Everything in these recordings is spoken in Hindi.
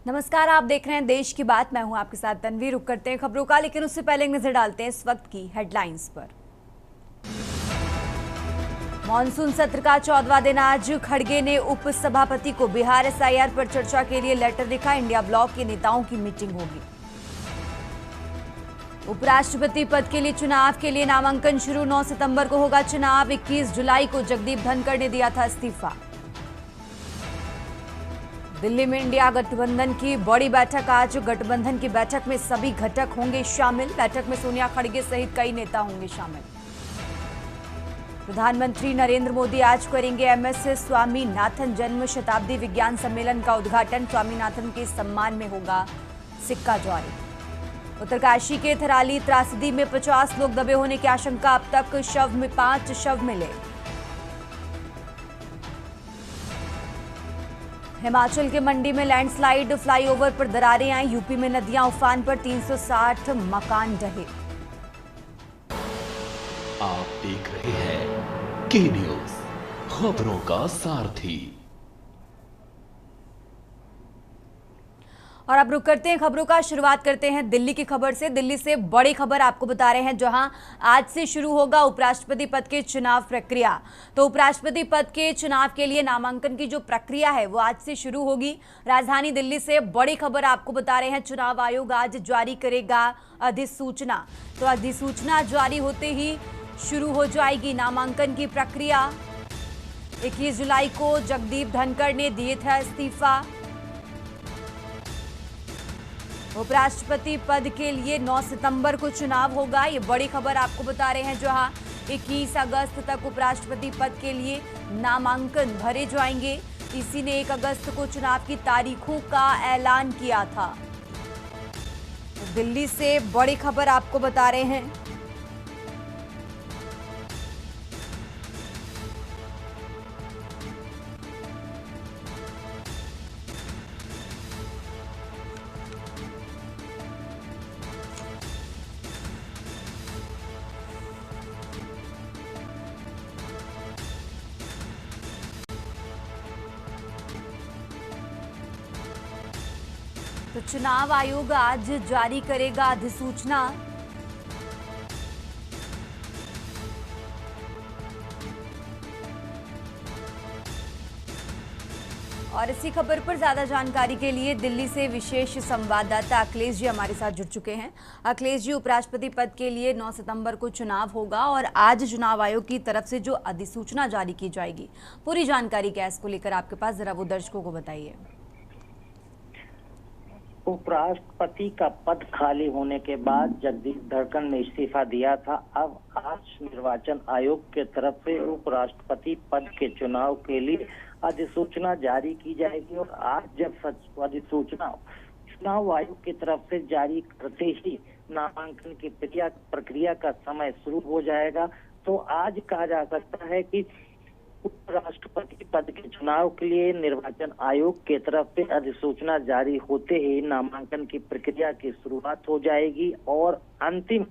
नमस्कार, आप देख रहे हैं देश की बात। मैं हूं आपके साथ तन्वी। रुक करते हैं खबरों का, लेकिन उससे पहले एक नजर डालते हैं इस वक्त की हेडलाइंस पर। मॉनसून सत्र का 14वां दिन आज खड़गे ने उप सभापति को बिहार एसआईआर पर चर्चा के लिए लेटर लिखा। इंडिया ब्लॉक के नेताओं की मीटिंग होगी। उपराष्ट्रपति पद के लिए चुनाव के लिए नामांकन शुरू। 9 सितंबर को होगा चुनाव। 21 जुलाई को जगदीप धनखड़ ने दिया था इस्तीफा। दिल्ली में इंडिया गठबंधन की बड़ी बैठक आज। गठबंधन की बैठक में सभी घटक होंगे शामिल। बैठक में सोनिया खड़गे सहित कई नेता होंगे शामिल। प्रधानमंत्री नरेंद्र मोदी आज करेंगे एमएस स्वामीनाथन जन्म शताब्दी विज्ञान सम्मेलन का उद्घाटन। स्वामीनाथन के सम्मान में होगा सिक्का जारी। उत्तरकाशी के थराली त्रासदी में 50 लोग दबे होने की आशंका। अब तक 5 शव मिले। हिमाचल के मंडी में लैंडस्लाइड, फ्लाईओवर पर दरारें आई। यूपी में नदियां उफान पर, 360 मकान ढहे। आप देख रहे हैं के न्यूज, खबरों का सारथी। और अब रुक करते हैं खबरों का। शुरुआत करते हैं दिल्ली की खबर से। दिल्ली से बड़ी खबर आपको बता रहे हैं, जहां आज से शुरू होगा उपराष्ट्रपति पद के चुनाव प्रक्रिया। तो उपराष्ट्रपति पद के चुनाव के लिए नामांकन की जो प्रक्रिया है वो आज से शुरू होगी। राजधानी दिल्ली से बड़ी खबर आपको बता रहे हैं, चुनाव आयोग आज जारी करेगा अधिसूचना। तो अधिसूचना जारी होते ही शुरू हो जाएगी नामांकन की प्रक्रिया। 21 जुलाई को जगदीप धनखड़ ने दिए थे इस्तीफा। उपराष्ट्रपति पद के लिए 9 सितंबर को चुनाव होगा। ये बड़ी खबर आपको बता रहे हैं, जहां 21 अगस्त तक उपराष्ट्रपति पद के लिए नामांकन भरे जाएंगे। इसी ने 1 अगस्त को चुनाव की तारीखों का ऐलान किया था। तो दिल्ली से बड़ी खबर आपको बता रहे हैं। तो चुनाव आयोग आज जारी करेगा अधिसूचना। और इसी खबर पर ज्यादा जानकारी के लिए दिल्ली से विशेष संवाददाता अखिलेश जी हमारे साथ जुड़ चुके हैं। अखिलेश जी, उपराष्ट्रपति पद के लिए 9 सितंबर को चुनाव होगा और आज चुनाव आयोग की तरफ से जो अधिसूचना जारी की जाएगी, पूरी जानकारी क्या है इसको लेकर आपके पास, जरा वो दर्शकों को बताइए। उपराष्ट्रपति का पद खाली होने के बाद जगदीप धनखड़ ने इस्तीफा दिया था। अब आज निर्वाचन आयोग के तरफ से उपराष्ट्रपति पद के चुनाव के लिए अधिसूचना जारी की जाएगी और आज जब अधिसूचना चुनाव आयोग की तरफ से जारी करते ही नामांकन की प्रक्रिया का समय शुरू हो जाएगा। तो आज कहा जा सकता है कि उपराष्ट्रपति पद के चुनाव के लिए निर्वाचन आयोग के तरफ से अधिसूचना जारी होते ही नामांकन की प्रक्रिया की शुरुआत हो जाएगी और अंतिम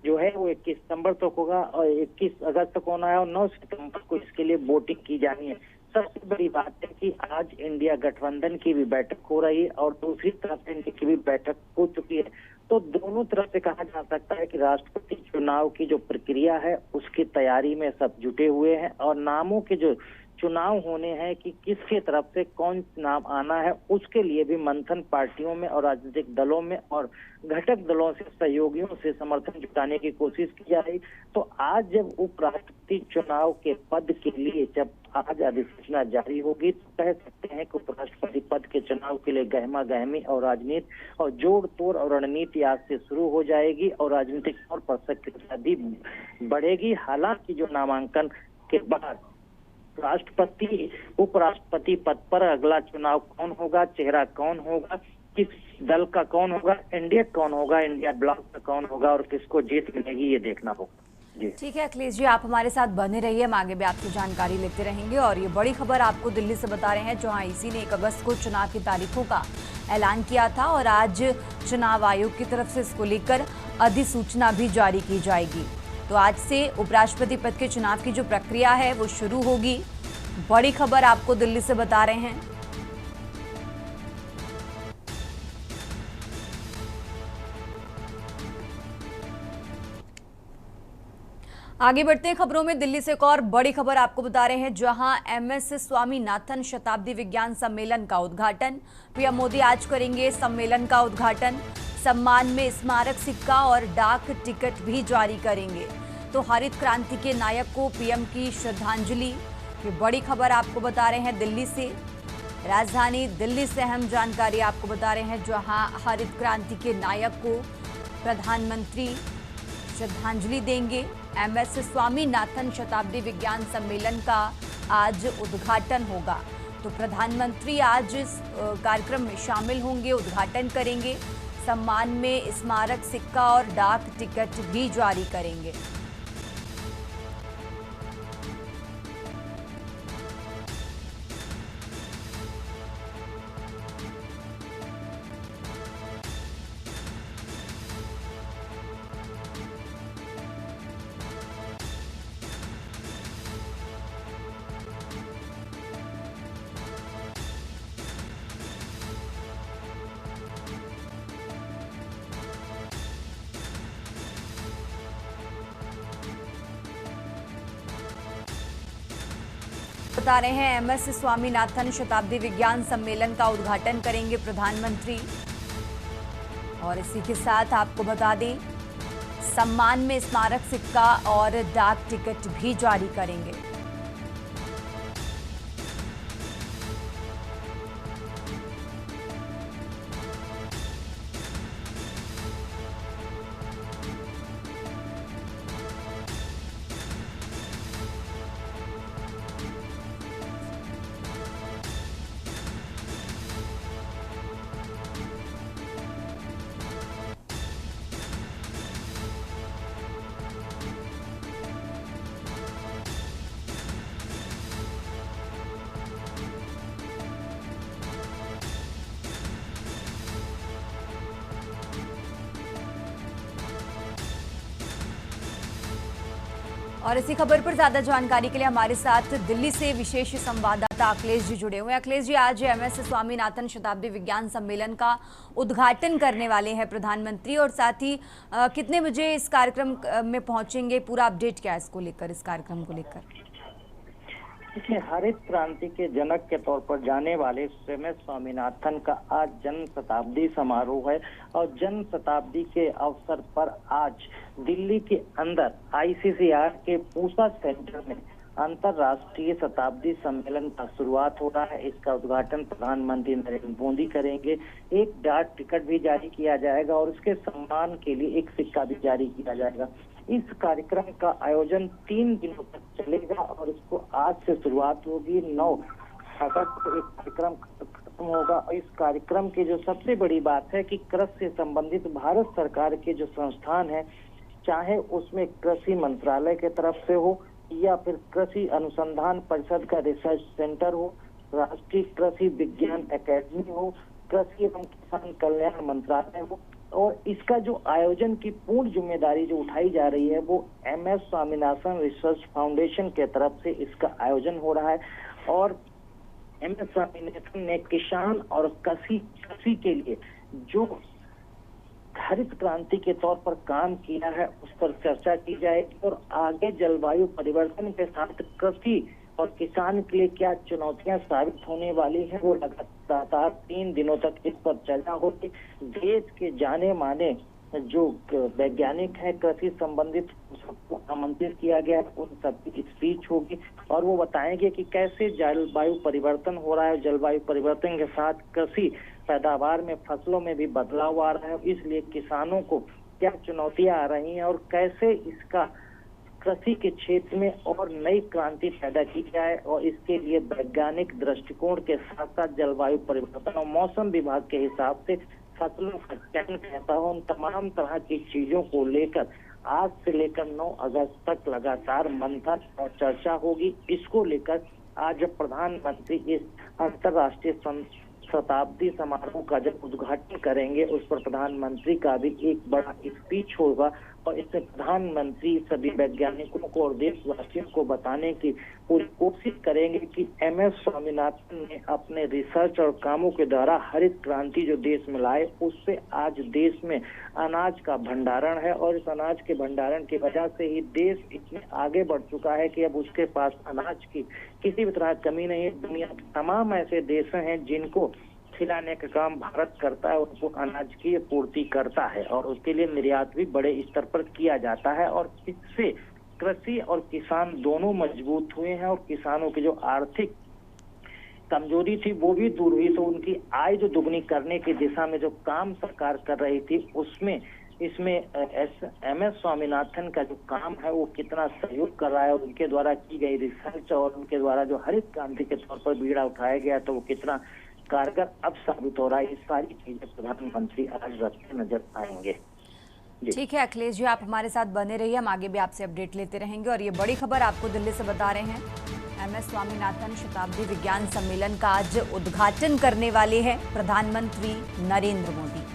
जो है वो 21 सितंबर तक होगा और 21 अगस्त को होना है और 9 सितंबर को इसके लिए वोटिंग की जानी है। सबसे बड़ी बात है कि आज इंडिया गठबंधन की भी बैठक हो रही है और दूसरी तरफ एनडीए की भी बैठक हो चुकी है। तो दोनों तरफ से कहा जा सकता है कि राष्ट्रपति चुनाव की जो प्रक्रिया है उसकी तैयारी में सब जुटे हुए हैं और नामों के जो चुनाव होने हैं कि किसके तरफ से कौन नाम आना है, उसके लिए भी मंथन पार्टियों में और राजनीतिक दलों में और घटक दलों से, सहयोगियों से समर्थन जुटाने की कोशिश की जा रही। तो आज जब उपराष्ट्रपति चुनाव के पद के लिए जब आज अधिसूचना जारी होगी तो कह सकते हैं कि उपराष्ट्रपति पद के चुनाव के लिए गहमा गहमी और राजनीति और जोड़ तोड़ और रणनीति आज से शुरू हो जाएगी और राजनीतिक तौर पर सक्रियता भी बढ़ेगी। हालांकि जो नामांकन के बाद राष्ट्रपति उपराष्ट्रपति पद पर अगला चुनाव कौन होगा, चेहरा कौन होगा, किस दल का कौन होगा, एनडीए कौन होगा, इंडिया ब्लॉक का कौन होगा और किसको जीत मिलेगी, ये देखना होगा। ठीक है अखिलेश जी, आप हमारे साथ बने रहिए, हम आगे भी आपकी जानकारी लेते रहेंगे। और ये बड़ी खबर आपको दिल्ली से बता रहे हैं, जहां इसी ने 1 अगस्त को चुनाव की तारीखों का ऐलान किया था और आज चुनाव आयोग की तरफ से इसको लेकर अधिसूचना भी जारी की जाएगी। तो आज से उपराष्ट्रपति पद के चुनाव की जो प्रक्रिया है वो शुरू होगी। बड़ी खबर आपको दिल्ली से बता रहे हैं। आगे बढ़ते हैं खबरों में। दिल्ली से एक और बड़ी खबर आपको बता रहे हैं, जहां एमएस स्वामीनाथन शताब्दी विज्ञान सम्मेलन का उद्घाटन। पीएम मोदी आज करेंगे सम्मेलन का उद्घाटन। सम्मान में स्मारक सिक्का और डाक टिकट भी जारी करेंगे। तो हरित क्रांति के नायक को पीएम की श्रद्धांजलि, ये बड़ी खबर आपको बता रहे हैं दिल्ली से। राजधानी दिल्ली से अहम जानकारी आपको बता रहे हैं, जहां हरित क्रांति के नायक को प्रधानमंत्री श्रद्धांजलि देंगे। एमएस स्वामीनाथन शताब्दी विज्ञान सम्मेलन का आज उद्घाटन होगा। तो प्रधानमंत्री आज इस कार्यक्रम में शामिल होंगे, उद्घाटन करेंगे। सम्मान में स्मारक सिक्का और डाक टिकट भी जारी करेंगे। बता रहे हैं, एमएस स्वामीनाथन शताब्दी विज्ञान सम्मेलन का उद्घाटन करेंगे प्रधानमंत्री। और इसी के साथ आपको बता दें, सम्मान में स्मारक सिक्का और डाक टिकट भी जारी करेंगे। और इसी खबर पर ज्यादा जानकारी के लिए हमारे साथ दिल्ली से विशेष संवाददाता अखिलेश जी जुड़े हुए हैं। अखिलेश जी, आज एमएस स्वामीनाथन शताब्दी विज्ञान सम्मेलन का उद्घाटन करने वाले हैं प्रधानमंत्री, और साथ ही कितने बजे इस कार्यक्रम में पहुंचेंगे, पूरा अपडेट क्या है इसको लेकर, इस कार्यक्रम को लेकर? देखिए, हरित क्रांति के जनक के तौर पर जाने वाले एमएस स्वामीनाथन का आज जन्म शताब्दी समारोह है। और जन्म शताब्दी के अवसर पर आज दिल्ली के अंदर आईसीसीआर के पूसा सेंटर में अंतर्राष्ट्रीय शताब्दी सम्मेलन का शुरुआत हो रहा है। इसका उद्घाटन प्रधानमंत्री नरेंद्र मोदी करेंगे। एक डाक टिकट भी जारी किया जाएगा और इसके सम्मान के लिए एक सिक्का भी जारी किया जाएगा। इस कार्यक्रम का आयोजन 3 दिनों तक चलेगा और इसको आज से शुरुआत होगी। 9 अगस्त को एक कार्यक्रम खत्म होगा। और इस कार्यक्रम की जो सबसे बड़ी बात है कि कृषि से संबंधित भारत सरकार के जो संस्थान है, चाहे उसमें कृषि मंत्रालय के तरफ से हो या फिर कृषि अनुसंधान परिषद का रिसर्च सेंटर हो, राष्ट्रीय कृषि विज्ञान अकेडमी हो, कृषि एवं किसान कल्याण मंत्रालय हो, और इसका जो आयोजन की पूर्ण जिम्मेदारी जो उठाई जा रही है वो एमएस स्वामीनाथन रिसर्च फाउंडेशन के तरफ से इसका आयोजन हो रहा है। और एमएस स्वामीनाथन ने किसान और कृषि के लिए जो हरित क्रांति के तौर पर काम किया है उस पर चर्चा की जाएगी और आगे जलवायु परिवर्तन के साथ कृषि और किसान के लिए क्या चुनौतियां साबित होने वाली है वो लगातार 3 दिनों तक इस पर चर्चा होगी। देश के जाने माने जो वैज्ञानिक हैं कृषि संबंधित सबको आमंत्रित किया गया है, उन सबकी स्पीच होगी और वो बताएंगे कि कैसे जलवायु परिवर्तन हो रहा है। जलवायु परिवर्तन के साथ कृषि पैदावार में फसलों में भी बदलाव आ रहा है, इसलिए किसानों को क्या चुनौतियां आ रही हैं और कैसे इसका कृषि के क्षेत्र में और नई क्रांति पैदा की जाए। और इसके लिए वैज्ञानिक दृष्टिकोण के साथ साथ जलवायु परिवर्तन और मौसम विभाग के हिसाब से फसलों का चयन कैसा हो, उन तमाम तरह की चीजों को लेकर आज से लेकर 9 अगस्त तक लगातार मंथन और चर्चा होगी। इसको लेकर आज प्रधानमंत्री इस अंतर्राष्ट्रीय शताब्दी समारोह का जब उद्घाटन करेंगे उस पर प्रधानमंत्री का भी एक बड़ा स्पीच होगा और इससे प्रधानमंत्री सभी वैज्ञानिकों को और देशवासियों को बताने की पूरी कोशिश करेंगे कि MS स्वामीनाथन ने अपने रिसर्च और कामों के द्वारा हरित क्रांति जो देश में लाए, उससे आज देश में अनाज का भंडारण है और इस अनाज के भंडारण की वजह से ही देश इतने आगे बढ़ चुका है कि अब उसके पास अनाज की किसी भी तरह कमी नहीं है। दुनिया के तमाम ऐसे देश हैं जिनको खिलाने का काम भारत करता है, उनको अनाज की पूर्ति करता है और उसके लिए निर्यात भी बड़े स्तर पर किया जाता है और इससे कृषि और किसान दोनों मजबूत हुए हैं और किसानों की जो आर्थिक कमजोरी थी वो भी दूर हुई। तो उनकी आय जो दुगनी करने की दिशा में जो काम सरकार कर रही थी उसमें इसमें MS स्वामीनाथन का जो काम है वो कितना सहयोग कर रहा है, उनके द्वारा की गई रिसर्च और उनके द्वारा जो हरित क्रांति के तौर पर बीड़ा उठाया गया तो वो कितना कारगर अब साबित हो रहा है। ये सारी चीजें प्रधानमंत्री आज रखते नजर आएंगे। ठीक है अखिलेश जी, आप हमारे साथ बने रहिए, हम आगे भी आपसे अपडेट लेते रहेंगे। और ये बड़ी खबर आपको दिल्ली से बता रहे हैं, MS स्वामीनाथन शताब्दी विज्ञान सम्मेलन का आज उद्घाटन करने वाले हैं प्रधानमंत्री नरेंद्र मोदी।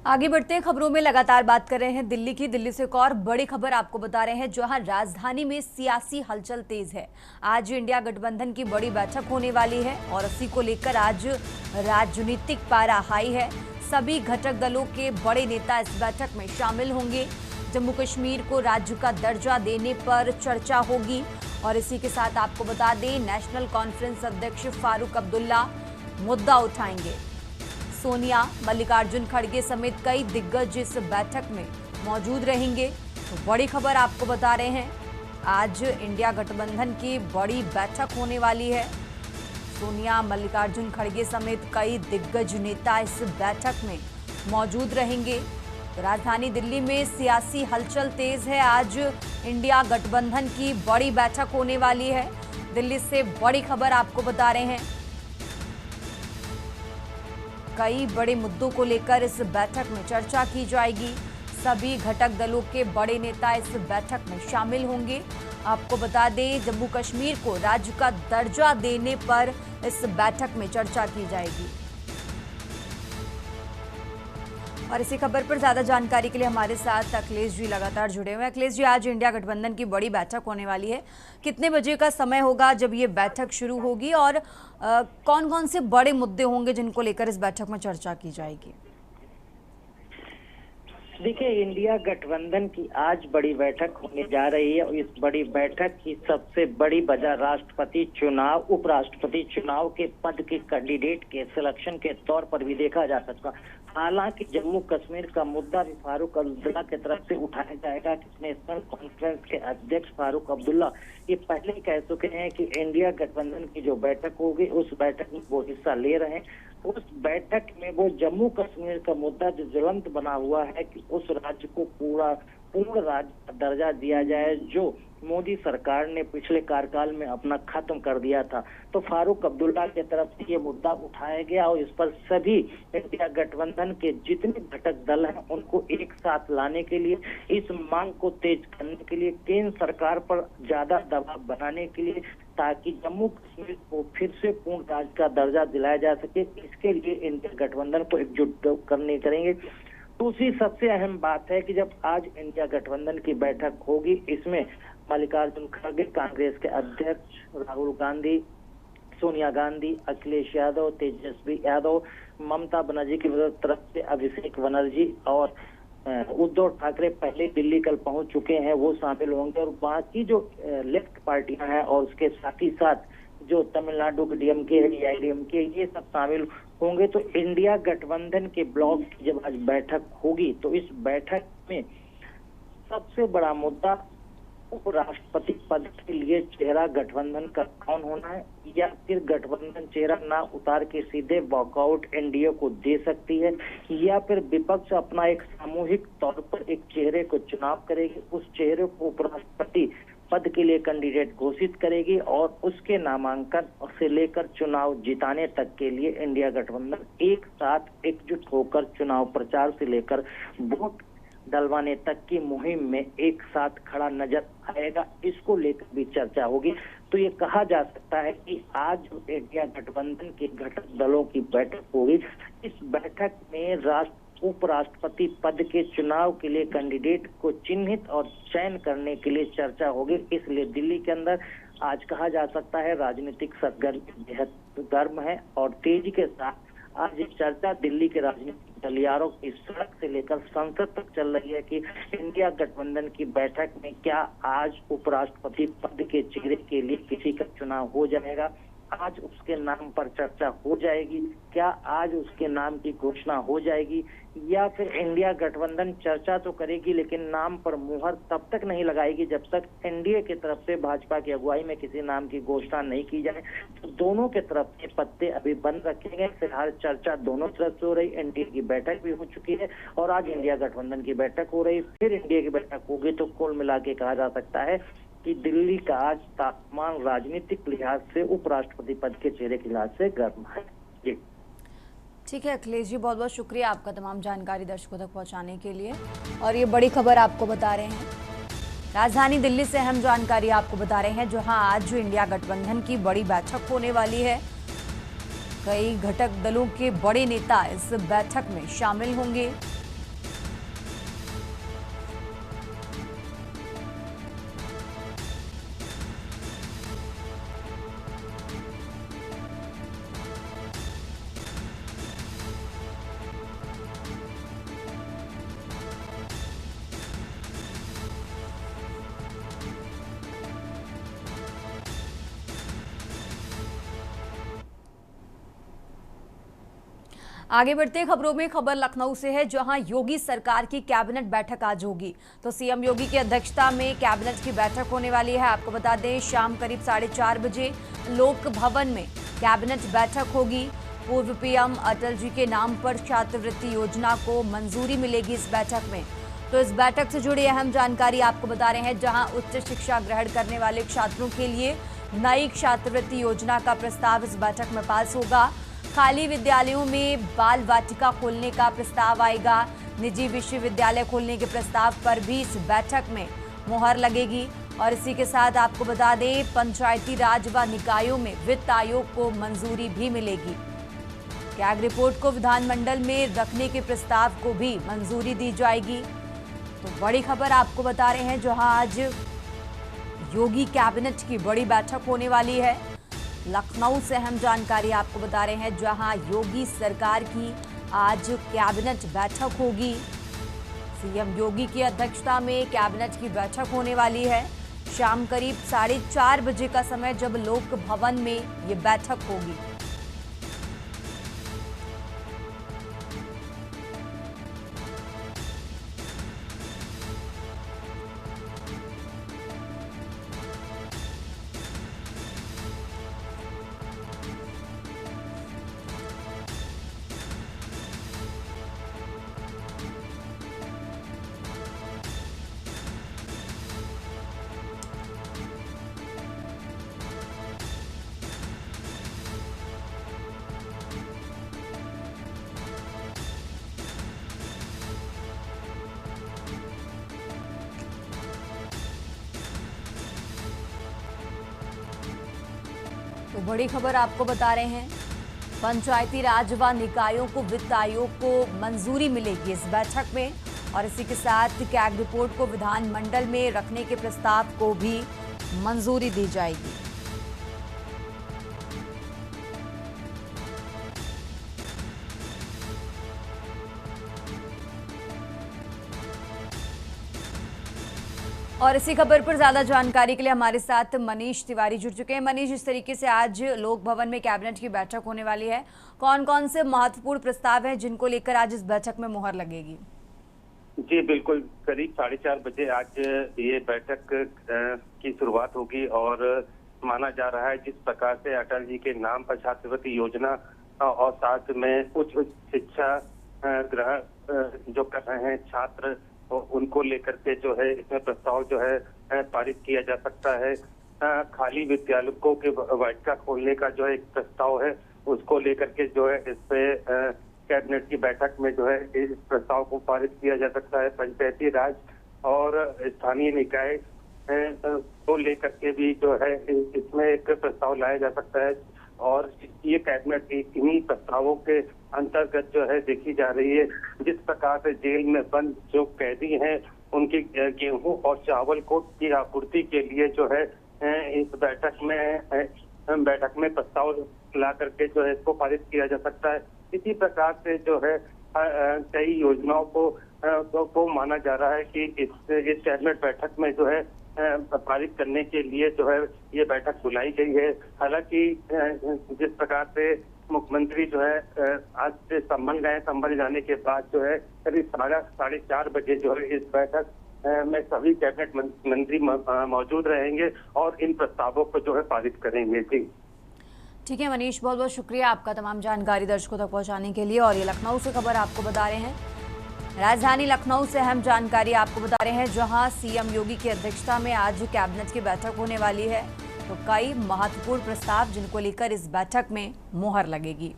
आगे बढ़ते हैं, खबरों में लगातार बात कर रहे हैं दिल्ली की। दिल्ली से एक और बड़ी खबर आपको बता रहे हैं, जहां राजधानी में सियासी हलचल तेज है। आज इंडिया गठबंधन की बड़ी बैठक होने वाली है और इसी को लेकर आज राजनीतिक पारा हाई है। सभी घटक दलों के बड़े नेता इस बैठक में शामिल होंगे। जम्मू कश्मीर को राज्य का दर्जा देने पर चर्चा होगी और इसी के साथ आपको बता दें, नेशनल कॉन्फ्रेंस अध्यक्ष फारूक अब्दुल्ला मुद्दा उठाएंगे। सोनिया, मल्लिकार्जुन खड़गे समेत कई दिग्गज इस बैठक में मौजूद रहेंगे। तो बड़ी खबर आपको बता रहे हैं, आज इंडिया गठबंधन की बड़ी बैठक होने वाली है। सोनिया, मल्लिकार्जुन खड़गे समेत कई दिग्गज नेता इस बैठक में मौजूद रहेंगे। तो राजधानी दिल्ली में सियासी हलचल तेज है। आज इंडिया गठबंधन की बड़ी बैठक होने वाली है। दिल्ली से बड़ी खबर आपको बता रहे हैं, कई बड़े मुद्दों को लेकर इस बैठक में चर्चा की जाएगी। सभी घटक दलों के बड़े नेता इस बैठक में शामिल होंगे। आपको बता दें, जम्मू कश्मीर को राज्य का दर्जा देने पर इस बैठक में चर्चा की जाएगी। और इसी खबर पर ज्यादा जानकारी के लिए हमारे साथ अखिलेश जी लगातार जुड़े हुए हैं। अखिलेश जी, आज इंडिया गठबंधन की बड़ी बैठक होने वाली है, कितने बजे का समय होगा जब ये बैठक शुरू होगी और कौन कौन से बड़े मुद्दे होंगे जिनको लेकर इस बैठक में चर्चा की जाएगी? देखिए, इंडिया गठबंधन की आज बड़ी बैठक होने जा रही है और इस बड़ी बैठक की सबसे बड़ी वजह राष्ट्रपति चुनाव, उपराष्ट्रपति चुनाव के पद के कैंडिडेट के सिलेक्शन के तौर पर भी देखा जा सकता। हालांकि जम्मू कश्मीर का मुद्दा भी फारूक अब्दुल्ला की तरफ से उठाया जाएगा। नेशनल कॉन्फ्रेंस के अध्यक्ष फारूक अब्दुल्ला ये पहले ही कह चुके हैं कि इंडिया गठबंधन की जो बैठक होगी उस बैठक में वो हिस्सा ले रहे हैं। उस बैठक में वो जम्मू कश्मीर का मुद्दा जो ज्वलंत बना हुआ है कि उस राज्य को पूर्ण राज्य का दर्जा दिया जाए, जो मोदी सरकार ने पिछले कार्यकाल में अपना खत्म कर दिया था। तो फारूक अब्दुल्ला की तरफ से ये मुद्दा उठाया गया और इस पर सभी इंडिया गठबंधन के जितने घटक दल हैं उनको एक साथ लाने के लिए, इस मांग को तेज करने के लिए, केंद्र सरकार पर ज्यादा दबाव बनाने के लिए, ताकि जम्मू कश्मीर को फिर से पूर्ण राज्य का दर्जा दिलाया जा सके, इसके लिए इंडिया गठबंधन को एकजुट करेंगे। दूसरी सबसे अहम बात है कि जब आज इंडिया गठबंधन की बैठक होगी, इसमें मल्लिकार्जुन खड़गे, कांग्रेस के अध्यक्ष राहुल गांधी, सोनिया गांधी, अखिलेश यादव, तेजस्वी यादव, ममता बनर्जी की तरफ से अभिषेक बनर्जी और उद्धव ठाकरे पहले दिल्ली कल पहुंच चुके हैं, वो शामिल होंगे। और बाकी जो लेफ्ट पार्टियां हैं और उसके साथ ही साथ जो तमिलनाडु के डीएमके है, एआईडीएमके, ये सब शामिल होंगे। तो इंडिया गठबंधन के ब्लॉक की जब आज बैठक होगी तो इस बैठक में सबसे बड़ा मुद्दा उपराष्ट्रपति पद के लिए चेहरा गठबंधन का कौन होना है, या फिर गठबंधन चेहरा ना उतार के सीधे वॉकआउट एनडीए को दे सकती है, या फिर विपक्ष अपना एक सामूहिक तौर पर एक चेहरे को चुनाव करेगी, उस चेहरे को उपराष्ट्रपति पद के लिए कैंडिडेट घोषित करेगी और उसके नामांकन से लेकर चुनाव जिताने तक के लिए इंडिया गठबंधन एक साथ एकजुट होकर चुनाव प्रचार से लेकर वोट डलवाने तक की मुहिम में एक साथ खड़ा नजर आएगा। इसको लेकर भी चर्चा होगी। तो ये कहा जा सकता है कि आज जो इंडिया गठबंधन के घटक दलों की बैठक होगी, इस बैठक में उपराष्ट्रपति पद के चुनाव के लिए कैंडिडेट को चिन्हित और चयन करने के लिए चर्चा होगी। इसलिए दिल्ली के अंदर आज कहा जा सकता है राजनीतिक सरगर्मी बेहद गर्म है और तेजी के साथ आज ये चर्चा दिल्ली के राजनीतिक गलियारों की सड़क से लेकर संसद तक चल रही है कि इंडिया गठबंधन की बैठक में क्या आज उपराष्ट्रपति पद के चेहरे के लिए किसी का चुनाव हो जाएगा, आज उसके नाम पर चर्चा हो जाएगी, क्या आज उसके नाम की घोषणा हो जाएगी, या फिर इंडिया गठबंधन चर्चा तो करेगी लेकिन नाम पर मुहर तब तक नहीं लगाएगी जब तक एनडीए की तरफ से भाजपा की अगुवाई में किसी नाम की घोषणा नहीं की जाए। तो दोनों के तरफ से पत्ते अभी बंद रखे गए। फिलहाल चर्चा दोनों तरफ से हो रही। एनडीए की बैठक भी हो चुकी है और आज इंडिया गठबंधन की बैठक हो रही, फिर इंडिया की बैठक होगी। तो कुल मिला के कहा जा सकता है कि दिल्ली का आज तापमान राजनीतिक लिहाज से उपराष्ट्रपति पद के चेहरे के लिहाज से गर्म है। जी ठीक है अखिलेश जी, बहुत बहुत शुक्रिया आपका तमाम जानकारी दर्शकों तक पहुंचाने के लिए। और ये बड़ी खबर आपको बता रहे हैं, राजधानी दिल्ली से अहम जानकारी आपको बता रहे हैं, जहां आज जो इंडिया गठबंधन की बड़ी बैठक होने वाली है। कई घटक दलों के बड़े नेता इस बैठक में शामिल होंगे। आगे बढ़ते खबरों में खबर लखनऊ से है, जहां योगी सरकार की कैबिनेट बैठक आज होगी। तो सीएम योगी की अध्यक्षता में कैबिनेट की बैठक होने वाली है। आपको बता दें शाम करीब 4:30 बजे लोक भवन में कैबिनेट बैठक होगी। पूर्व पीएम अटल जी के नाम पर छात्रवृत्ति योजना को मंजूरी मिलेगी इस बैठक में। तो इस बैठक से जुड़ी अहम जानकारी आपको बता रहे हैं, जहां उच्च शिक्षा ग्रहण करने वाले छात्रों के लिए नई छात्रवृत्ति योजना का प्रस्ताव इस बैठक में पास होगा। खाली विद्यालयों में बाल वाटिका खोलने का प्रस्ताव आएगा। निजी विश्वविद्यालय खोलने के प्रस्ताव पर भी इस बैठक में मुहर लगेगी। और इसी के साथ आपको बता दें पंचायती राज व निकायों में वित्त आयोग को मंजूरी भी मिलेगी। कैग रिपोर्ट को विधानमंडल में रखने के प्रस्ताव को भी मंजूरी दी जाएगी। तो बड़ी खबर आपको बता रहे हैं, जहां आज योगी कैबिनेट की बड़ी बैठक होने वाली है। लखनऊ से अहम जानकारी आपको बता रहे हैं, जहां योगी सरकार की आज कैबिनेट बैठक होगी। सीएम योगी की अध्यक्षता में कैबिनेट की बैठक होने वाली है। शाम करीब 4:30 बजे का समय जब लोक भवन में ये बैठक होगी। तो बड़ी खबर आपको बता रहे हैं, पंचायती राज व निकायों को वित्त आयोग को मंजूरी मिलेगी इस बैठक में, और इसी के साथ कैग रिपोर्ट को विधानमंडल में रखने के प्रस्ताव को भी मंजूरी दी जाएगी। और इसी खबर पर ज्यादा जानकारी के लिए हमारे साथ मनीष तिवारी जुड़ चुके हैं। मनीष, इस तरीके से आज लोक भवन में कैबिनेट की बैठक होने वाली है, कौन कौन से महत्वपूर्ण प्रस्ताव हैं जिनको लेकर आज इस बैठक में मुहर लगेगी? जी बिल्कुल, करीब 4:30 बजे आज ये बैठक की शुरुआत होगी और माना जा रहा है जिस प्रकार से अटल जी के नाम पर छात्रवृत्ति योजना और साथ में उच्च शिक्षा ग्रहण जो कर रहे हैं छात्र, उनको लेकर के जो है इसमें प्रस्ताव जो है पारित किया जा सकता है। खाली विद्यालयों के वाटिका खोलने का जो एक प्रस्ताव है उसको लेकर के जो है इस पे कैबिनेट की बैठक में जो है इस प्रस्ताव को पारित किया जा सकता है। पंचायती राज और स्थानीय निकाय को लेकर के भी जो है इसमें एक प्रस्ताव लाया जा सकता है और ये कैबिनेट इन्हीं प्रस्तावों के अंतर्गत जो है देखी जा रही है। जिस प्रकार से जेल में बंद जो कैदी हैं उनकी गेहूं और चावल को की आपूर्ति के लिए जो है इस बैठक में प्रस्ताव ला करके जो है इसको पारित किया जा सकता है। इसी प्रकार से जो है कई योजनाओं को माना जा रहा है कि इस कैबिनेट बैठक में जो है पारित करने के लिए जो है ये बैठक बुलाई गई है। हालांकि जिस प्रकार से मुख्यमंत्री जो है आज से संभल जाने के बाद जो है करीब 4:30 बजे जो है इस बैठक में सभी कैबिनेट मंत्री मौजूद रहेंगे और इन प्रस्तावों को जो है पारित करेंगे। जी ठीक है मनीष, बहुत बहुत शुक्रिया आपका तमाम जानकारी दर्शकों तक पहुंचाने के लिए। और ये लखनऊ से खबर आपको बता रहे हैं, राजधानी लखनऊ से अहम जानकारी आपको बता रहे हैं, जहां सीएम योगी की अध्यक्षता में आज कैबिनेट की बैठक होने वाली है। तो कई महत्वपूर्ण प्रस्ताव जिनको लेकर इस बैठक में मुहर लगेगी।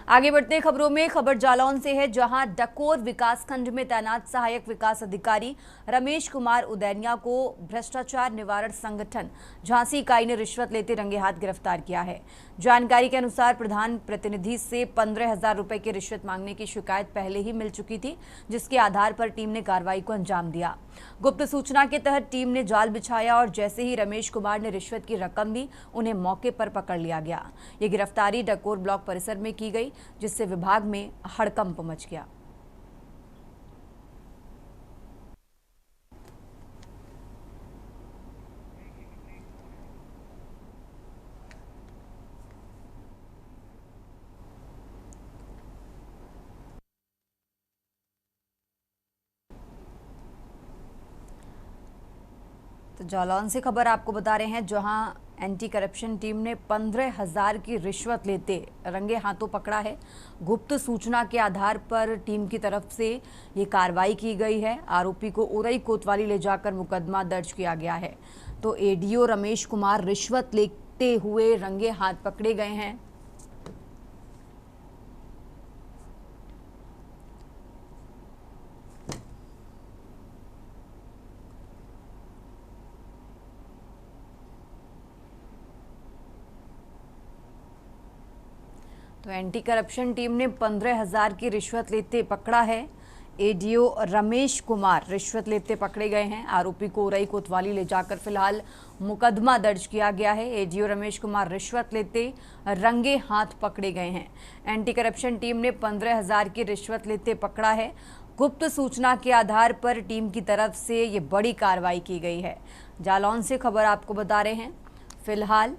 आगे बढ़ते हैं खबरों में। खबर जालौन से है, जहां डकोर विकासखंड में तैनात सहायक विकास अधिकारी रमेश कुमार उदैनिया को भ्रष्टाचार निवारण संगठन झांसी इकाई ने रिश्वत लेते रंगे हाथ गिरफ्तार किया है। जानकारी के अनुसार प्रधान प्रतिनिधि से 15,000 रुपए की रिश्वत मांगने की शिकायत पहले ही मिल चुकी थी, जिसके आधार पर टीम ने कार्रवाई को अंजाम दिया। गुप्त सूचना के तहत टीम ने जाल बिछाया और जैसे ही रमेश कुमार ने रिश्वत की रकम दी, उन्हें मौके पर पकड़ लिया गया। ये गिरफ्तारी डकोर ब्लॉक परिसर में की गई, जिससे विभाग में हड़कंप मच गया। तो जालौन से खबर आपको बता रहे हैं, जहां एंटी करप्शन टीम ने 15,000 की रिश्वत लेते रंगे हाथों पकड़ा है। गुप्त सूचना के आधार पर टीम की तरफ से ये कार्रवाई की गई है। आरोपी को उरई कोतवाली ले जाकर मुकदमा दर्ज किया गया है। तो एडीओ रमेश कुमार रिश्वत लेते हुए रंगे हाथ पकड़े गए हैं। तो एंटी करप्शन टीम ने 15,000 की रिश्वत लेते पकड़ा है। एडीओ रमेश कुमार रिश्वत लेते पकड़े गए हैं। आरोपी को उरई कोतवाली ले जाकर फिलहाल मुकदमा दर्ज किया गया है। एडीओ रमेश कुमार रिश्वत लेते रंगे हाथ पकड़े गए हैं। एंटी करप्शन टीम ने 15,000 की रिश्वत लेते पकड़ा है। गुप्त सूचना के आधार पर टीम की तरफ से ये बड़ी कार्रवाई की गई है। जालौन से खबर आपको बता रहे हैं, फिलहाल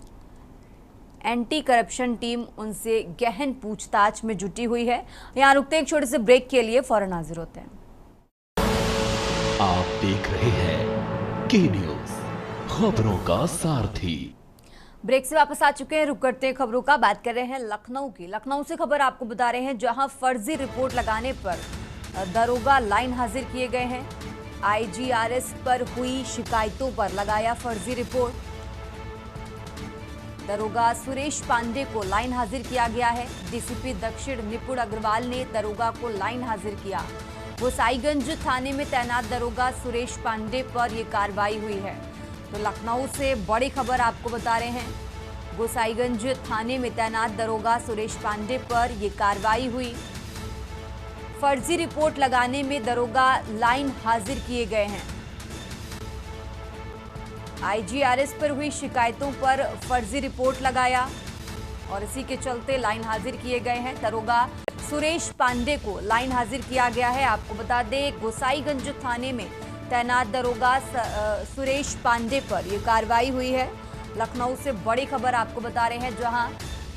एंटी करप्शन टीम उनसे गहन पूछताछ में जुटी हुई है। यहाँ रुकते हैं एक छोटे से ब्रेक के लिए, फौरन हाजिर होते हैं। आप देख रहे हैं के न्यूज़, खबरों का सारथी। ब्रेक से वापस आ चुके हैं, रुक करते हैं खबरों का। बात कर रहे हैं लखनऊ की। लखनऊ से खबर आपको बता रहे हैं, जहां फर्जी रिपोर्ट लगाने पर दरोगा लाइन हाजिर किए गए हैं। आईजीआरएस पर हुई शिकायतों पर लगाया फर्जी रिपोर्ट। दरोगा सुरेश पांडे को लाइन हाजिर किया गया है। डीसीपी दक्षिण निपुण अग्रवाल ने दरोगा को लाइन हाजिर किया। गोसाईगंज थाने में तैनात दरोगा सुरेश पांडे पर यह कार्रवाई हुई है। तो लखनऊ से बड़ी खबर आपको बता रहे हैं, गोसाईगंज थाने में तैनात दरोगा सुरेश पांडे पर यह कार्रवाई हुई। फर्जी रिपोर्ट लगाने में दरोगा लाइन हाजिर किए गए हैं। आईजीआरएस पर हुई शिकायतों पर फर्जी रिपोर्ट लगाया और इसी के चलते लाइन हाजिर किए गए हैं। दरोगा सुरेश पांडे को लाइन हाजिर किया गया है। आपको बता दें, गोसाईगंज थाने में तैनात दरोगा सुरेश पांडे पर यह कार्रवाई हुई है। लखनऊ से बड़ी खबर आपको बता रहे हैं, जहां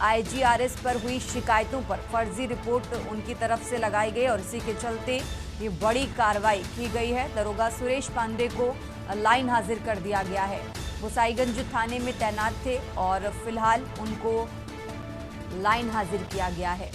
आईजीआरएस पर हुई शिकायतों पर फर्जी रिपोर्ट उनकी तरफ से लगाई गई और इसी के चलते ये बड़ी कार्रवाई की गई है। दरोगा सुरेश पांडे को लाइन हाजिर कर दिया गया है। गोसाईगंज थाने में तैनात थे और फिलहाल उनको लाइन हाजिर किया गया है।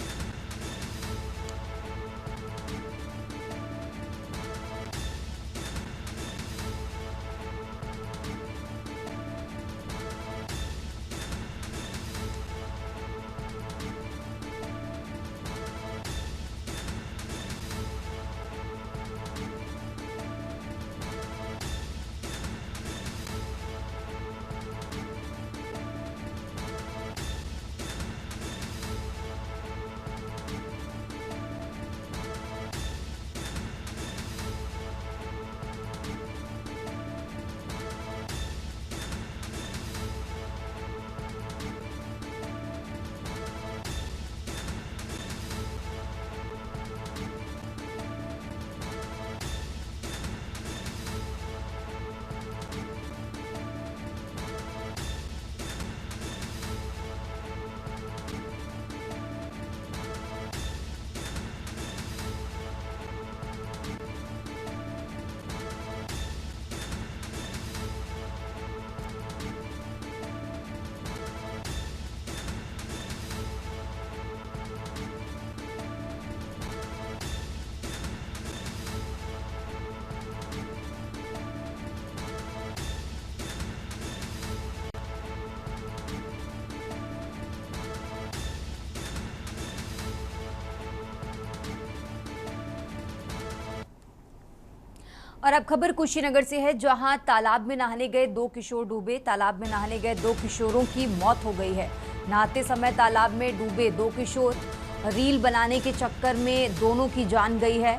और अब खबर कुशीनगर से है, जहां तालाब में नहाने गए 2 किशोर डूबे। तालाब में नहाने गए 2 किशोरों की मौत हो गई है। नहाते समय तालाब में डूबे 2 किशोर, रील बनाने के चक्कर में दोनों की जान गई है।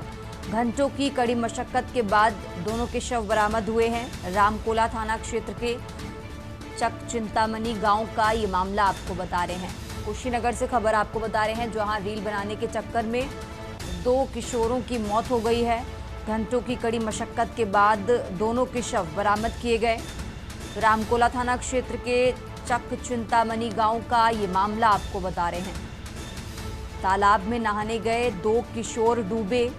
घंटों की कड़ी मशक्कत के बाद दोनों के शव बरामद हुए हैं। रामकोला थाना क्षेत्र के चक चिंतामणि गांव का ये मामला आपको बता रहे हैं। कुशीनगर से खबर आपको बता रहे हैं, जहां रील बनाने के चक्कर में 2 किशोरों की मौत हो गई है। घंटों की कड़ी मशक्कत के बाद दोनों के शव बरामद किए गए। रामकोला थाना क्षेत्र के चक चिंतामणि गांव का ये मामला आपको बता रहे हैं। तालाब में नहाने गए 2 किशोर डूबे।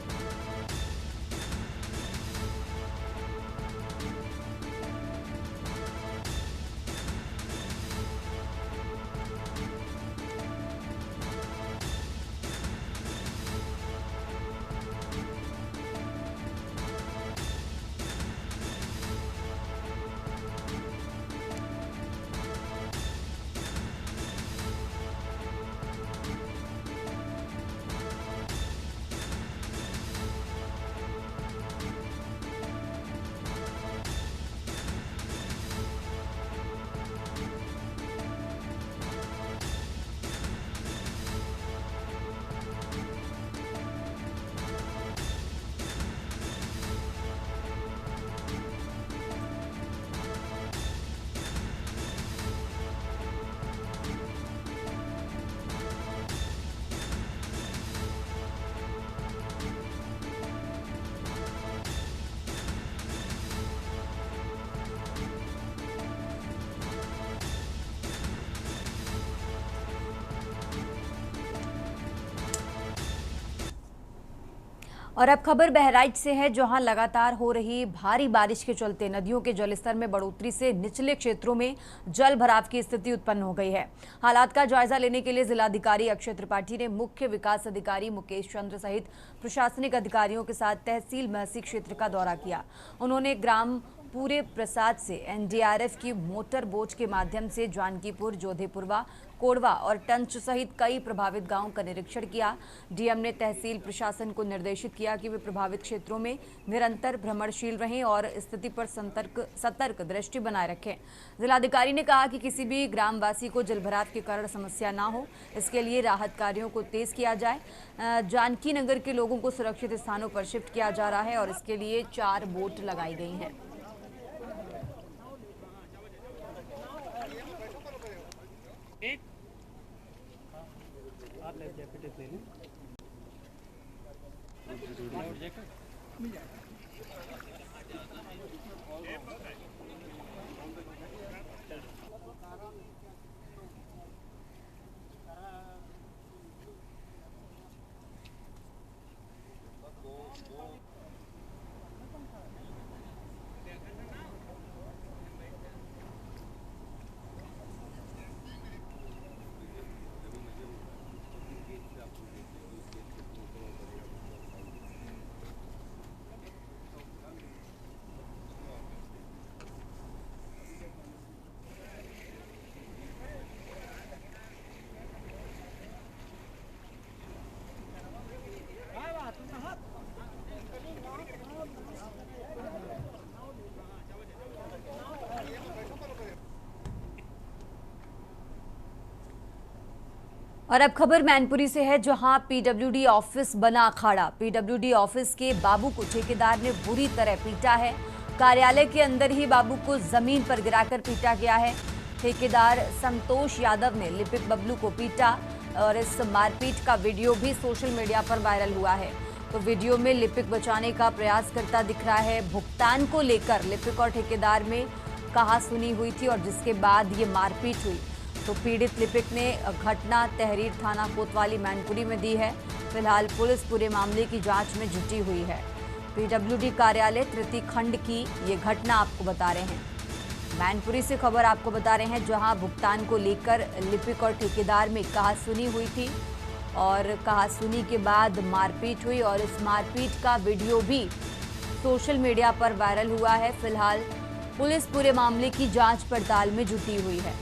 और अब खबर बहराइच से है, जहां लगातार हो रही भारी बारिश के चलते नदियों के जलस्तर में बढ़ोतरी से निचले क्षेत्रों में जल भराव की स्थिति उत्पन्न हो गई है। हालात का जायजा लेने के लिए जिलाधिकारी अक्षय त्रिपाठी ने मुख्य विकास अधिकारी मुकेश चंद्र सहित प्रशासनिक अधिकारियों के साथ तहसील महसी क्षेत्र का दौरा किया। उन्होंने ग्राम पूरे प्रसाद से एनडीआरएफ की मोटर बोट के माध्यम से जानकीपुर, जोधेपुरवा, कोड़वा और टंच सहित कई प्रभावित गांवों का निरीक्षण किया। डीएम ने तहसील प्रशासन को निर्देशित किया कि वे प्रभावित क्षेत्रों में निरंतर भ्रमणशील रहें और स्थिति पर सतर्क दृष्टि बनाए रखें। जिलाधिकारी ने कहा कि किसी भी ग्रामवासी को जलभराव के कारण समस्या ना हो, इसके लिए राहत कार्यों को तेज किया जाए। जानकी नगर के लोगों को सुरक्षित स्थानों पर शिफ्ट किया जा रहा है और इसके लिए 4 बोट लगाई गई हैं। और अब खबर मैनपुरी से है, जहां पीडब्ल्यूडी ऑफिस बना अखाड़ा। पीडब्ल्यूडी ऑफिस के बाबू को ठेकेदार ने बुरी तरह पीटा है। कार्यालय के अंदर ही बाबू को जमीन पर गिराकर पीटा गया है। ठेकेदार संतोष यादव ने लिपिक बबलू को पीटा और इस मारपीट का वीडियो भी सोशल मीडिया पर वायरल हुआ है। तो वीडियो में लिपिक बचाने का प्रयास करता दिख रहा है। भुगतान को लेकर लिपिक और ठेकेदार में कहासुनी हुई थी और जिसके बाद ये मारपीट हुई। तो पीड़ित लिपिक ने घटना तहरीर थाना कोतवाली मैनपुरी में दी है। फिलहाल पुलिस पूरे मामले की जांच में जुटी हुई है। पीडब्ल्यूडी कार्यालय तृतीय खंड की ये घटना आपको बता रहे हैं। मैनपुरी से खबर आपको बता रहे हैं, जहां भुगतान को लेकर लिपिक और ठेकेदार में कहासुनी हुई थी और कहासुनी के बाद मारपीट हुई और इस मारपीट का वीडियो भी सोशल मीडिया पर वायरल हुआ है। फिलहाल पुलिस पूरे मामले की जांच पड़ताल में जुटी हुई है।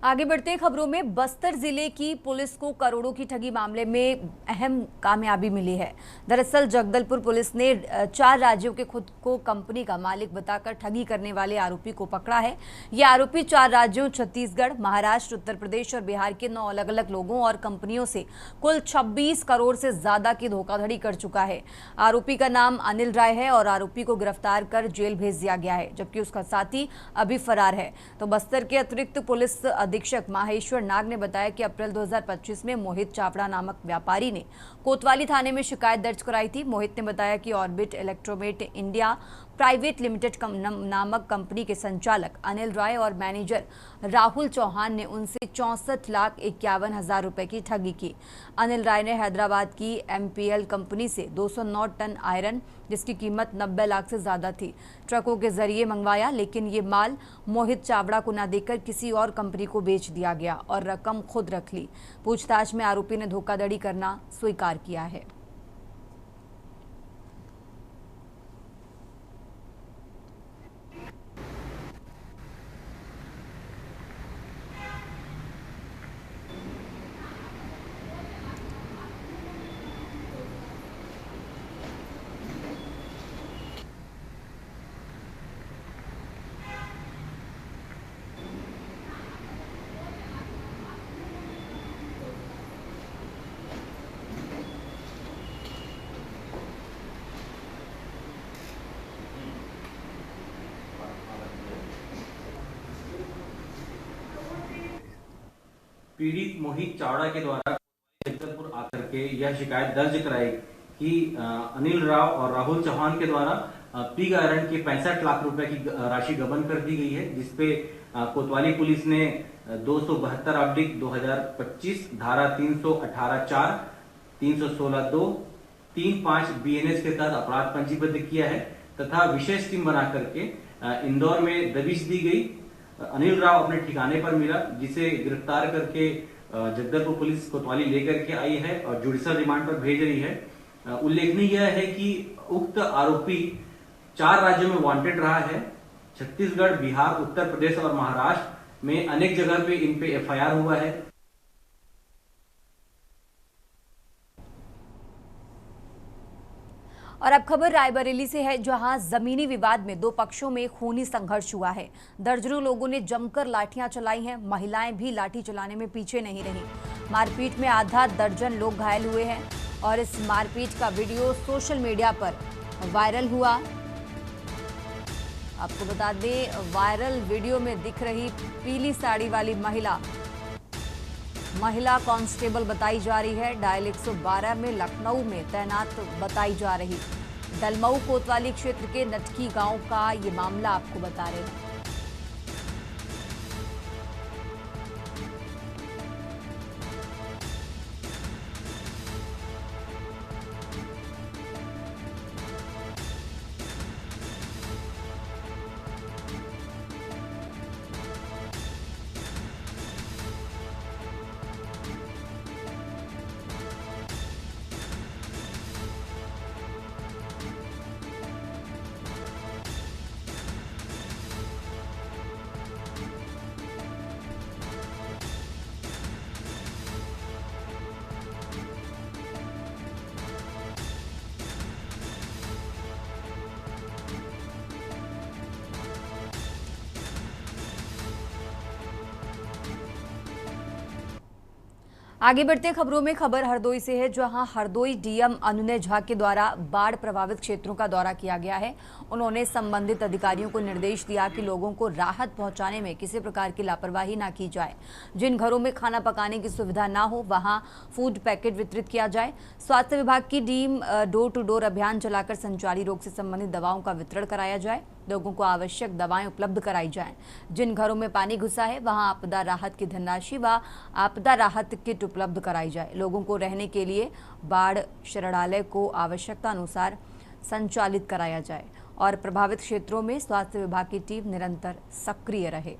आगे बढ़ते हैं खबरों में। बस्तर जिले की पुलिस को करोड़ों की ठगी मामले में अहम कामयाबी मिली है। दरअसल जगदलपुर पुलिस ने 4 राज्यों के खुद को कंपनी का मालिक बताकर ठगी करने वाले आरोपी को पकड़ा है। यह आरोपी 4 राज्यों छत्तीसगढ़, महाराष्ट्र, उत्तर प्रदेश और बिहार के 9 अलग अलग लोगों और कंपनियों से कुल 26 करोड़ से ज्यादा की धोखाधड़ी कर चुका है। आरोपी का नाम अनिल राय है और आरोपी को गिरफ्तार कर जेल भेज दिया गया है, जबकि उसका साथी अभी फरार है। तो बस्तर के अतिरिक्त पुलिस अधीक्षक माहेश्वर नाग ने बताया कि अप्रैल 2025 में मोहित चावड़ा नामक व्यापारी ने कोतवाली थाने में शिकायत दर्ज कराई थी। मोहित ने बताया कि orbit Electromet India private limited नामक कंपनी के संचालक अनिल राय और मैनेजर राहुल चौहान ने उनसे 64,51,000 रुपए की ठगी की। अनिल राय ने हैदराबाद की MPL कंपनी से 209 टन आयरन, जिसकी कीमत 90 लाख से ज्यादा थी, ट्रकों के जरिए मंगवाया, लेकिन ये माल मोहित चावड़ा को न देकर किसी और कंपनी को बेच दिया गया और रकम खुद रख ली। पूछताछ में आरोपी ने धोखाधड़ी करना स्वीकार किया है। पीड़ित मोहित चावड़ा के द्वारा जगदलपुर आकर के यह शिकायत दर्ज कराई कि अनिल राव और राहुल चौहान के द्वारा पिग आयरन के 65 लाख रुपए की राशि गबन कर दी गई है, जिसपे कोतवाली पुलिस ने 272/2025 धारा 318(4), 316(2), 35 BNS के तहत अपराध पंजीबद्ध किया है तथा विशेष टीम बना करके इंदौर में दबिश दी गई। अनिल राव अपने ठिकाने पर मिला, जिसे गिरफ्तार करके जगदलपुर पुलिस कोतवाली लेकर के आई है और जुडिशियल रिमांड पर भेज रही है। उल्लेखनीय यह है कि उक्त आरोपी 4 राज्यों में वांटेड रहा है। छत्तीसगढ़, बिहार, उत्तर प्रदेश और महाराष्ट्र में अनेक जगह पे इन पे FIR हुआ है। और अब खबर रायबरेली से है, जहां जमीनी विवाद में 2 पक्षों में खूनी संघर्ष हुआ है। दर्जनों लोगों ने जमकर लाठियां चलाई हैं। महिलाएं भी लाठी चलाने में पीछे नहीं रहीं। मारपीट में आधा दर्जन लोग घायल हुए हैं और इस मारपीट का वीडियो सोशल मीडिया पर वायरल हुआ। आपको बता दें, वायरल वीडियो में दिख रही पीली साड़ी वाली महिला कांस्टेबल बताई जा रही है। डायल 112 में लखनऊ में तैनात बताई जा रही। दलमऊ कोतवाली क्षेत्र के नटकी गांव का ये मामला आपको बता रहे हैं। आगे बढ़ते हैं खबरों में। खबर हरदोई से है, जहां हरदोई DM अनुनय झा के द्वारा बाढ़ प्रभावित क्षेत्रों का दौरा किया गया है। उन्होंने संबंधित अधिकारियों को निर्देश दिया कि लोगों को राहत पहुंचाने में किसी प्रकार की लापरवाही ना की जाए। जिन घरों में खाना पकाने की सुविधा ना हो, वहां फूड पैकेट वितरित किया जाए। स्वास्थ्य विभाग की टीम डोर टू डोर अभियान चलाकर संचारी रोग से संबंधित दवाओं का वितरण कराया जाए। लोगों को आवश्यक दवाएं उपलब्ध कराई जाएं। जिन घरों में पानी घुसा है, वहां आपदा राहत की धनराशि व आपदा राहत किट उपलब्ध कराई जाए। लोगों को रहने के लिए बाढ़ शरणालय को आवश्यकता अनुसार संचालित कराया जाए और प्रभावित क्षेत्रों में स्वास्थ्य विभाग की टीम निरंतर सक्रिय रहे।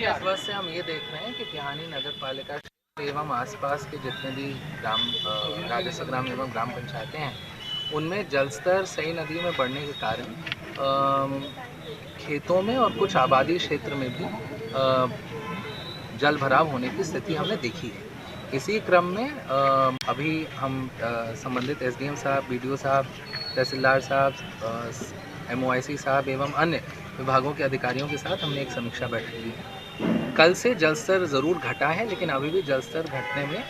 इस बस से हम ये देख रहे हैं कि बिहानी नगर पालिका एवं आसपास के जितने भी राजस्व ग्राम एवं ग्राम पंचायतें हैं उनमें जल स्तर सही नदियों में बढ़ने के कारण खेतों में और कुछ आबादी क्षेत्र में भी जल भराव होने की स्थिति हमने देखी है। इसी क्रम में अभी हम संबंधित एसडीएम साहब, बीडीओ साहब, तहसीलदार साहब, MOIC साहब एवं अन्य विभागों के अधिकारियों के साथ हमने एक समीक्षा बैठक ली है। कल से जल स्तर ज़रूर घटा है, लेकिन अभी भी जल स्तर घटने में